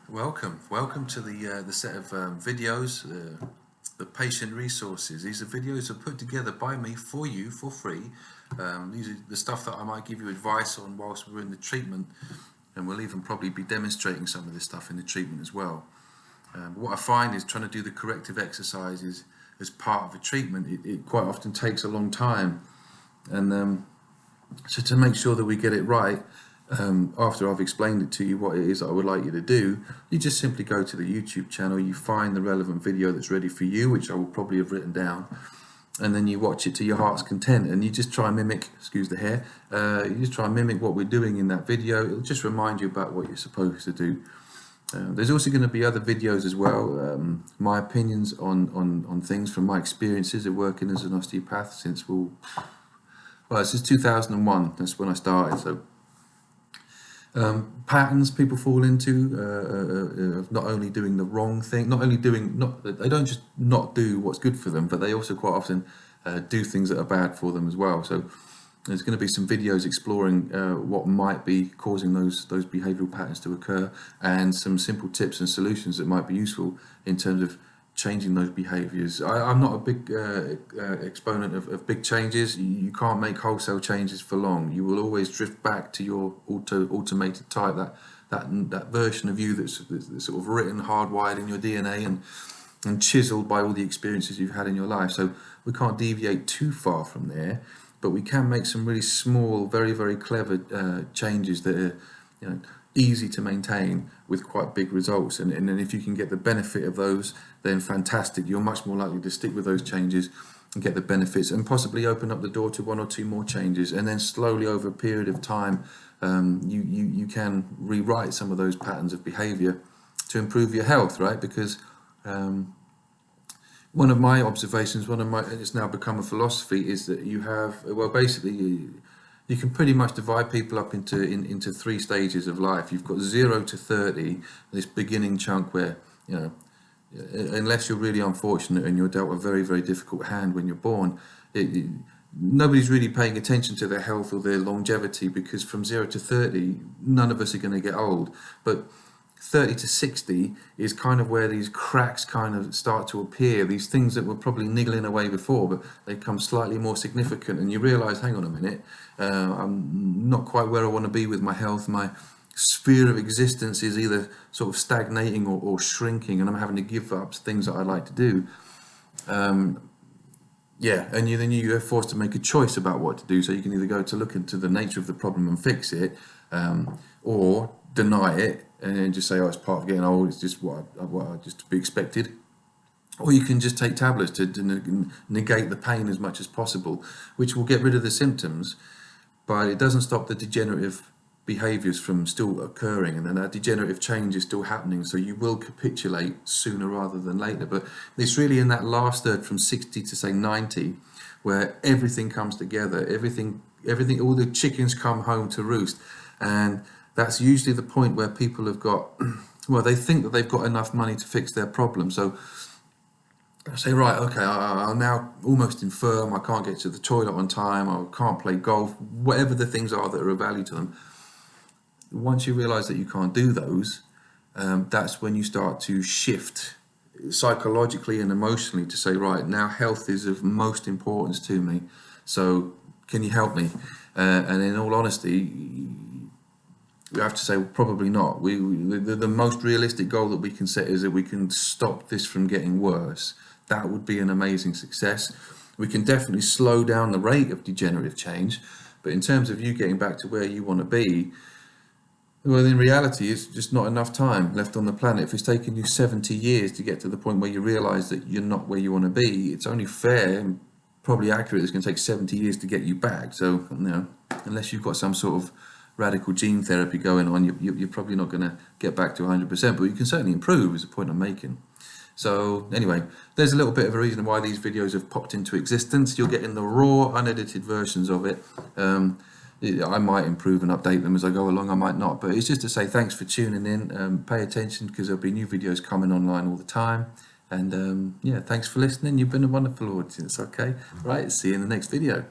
Welcome to the set of videos, the patient resources. These are videos that are put together by me for you for free. These are the stuff that I might give you advice on whilst we're in the treatment, and we'll even probably be demonstrating some of this stuff in the treatment as well. What I find is trying to do the corrective exercises as part of a treatment, it quite often takes a long time, and so to make sure that we get it right, after I've explained it to you what it is that I would like you to do, you just simply go to the YouTube channel, you find the relevant video that's ready for you, which I will probably have written down, and then you watch it to your heart's content, and you just try and mimic, excuse the hair, you just try and mimic what we're doing in that video. It'll just remind you about what you're supposed to do. There's also going to be other videos as well, my opinions on things from my experiences of working as an osteopath since, since 2001, that's when I started. So patterns people fall into of not only doing the wrong thing, they don't just not do what's good for them, but they also quite often do things that are bad for them as well. So there's going to be some videos exploring what might be causing those behavioural patterns to occur, and some simple tips and solutions that might be useful in terms of changing those behaviours. I'm not a big exponent of big changes. You can't make wholesale changes for long. You will always drift back to your automated type, that version of you that's sort of written, hardwired in your DNA and chiseled by all the experiences you've had in your life. So we can't deviate too far from there, but we can make some really small, very, very clever changes that are, easy to maintain with quite big results, and then if you can get the benefit of those, then fantastic. You're much more likely to stick with those changes and get the benefits, and possibly open up the door to one or two more changes, and then slowly over a period of time you can rewrite some of those patterns of behavior to improve your health, right? Because one of my observations, it's now become a philosophy, is that you have, basically you can pretty much divide people up into three stages of life. You've got 0 to 30, this beginning chunk where, unless you're really unfortunate and you're dealt a very, very difficult hand when you're born, nobody's really paying attention to their health or their longevity, because from 0 to 30, none of us are going to get old. But 30 to 60 is kind of where these cracks kind of start to appear, these things that were probably niggling away before, but they become slightly more significant, and you realize, hang on a minute, I'm not quite where I want to be with my health. My sphere of existence is either sort of stagnating or shrinking, and I'm having to give up things that I like to do. And then you're forced to make a choice about what to do. So you can either go to look into the nature of the problem and fix it, or deny it and then just say, oh, it's part of getting old, it's just just to be expected. Or you can just take tablets to negate the pain as much as possible, which will get rid of the symptoms, but it doesn't stop the degenerative behaviours from still occurring, and then that degenerative change is still happening, so you will capitulate sooner rather than later. But it's really in that last third from 60 to say 90 where everything comes together, everything, all the chickens come home to roost, and that's usually the point where people have got, they think that they've got enough money to fix their problem. So I say, right, okay, I'm now almost infirm, I can't get to the toilet on time, I can't play golf, whatever the things are that are of value to them. Once you realize that you can't do those, that's when you start to shift psychologically and emotionally to say, right, now health is of most importance to me, so can you help me? And in all honesty, we have to say, well, probably not. The most realistic goal that we can set is that we can stop this from getting worse. That would be an amazing success. We can definitely slow down the rate of degenerative change, but in terms of you getting back to where you want to be, well, in reality, it's just not enough time left on the planet. If it's taken you 70 years to get to the point where you realize that you're not where you want to be, it's only fair and probably accurate it's going to take 70 years to get you back. So, unless you've got some sort of radical gene therapy going on, you're probably not going to get back to 100%, but you can certainly improve, is the point I'm making. So anyway, there's a little bit of a reason why these videos have popped into existence. You're getting the raw, unedited versions of it. I might improve and update them as I go along, I might not, but it's just to say thanks for tuning in. Pay attention, because there'll be new videos coming online all the time, and thanks for listening. You've been a wonderful audience. Okay, right, see you in the next video.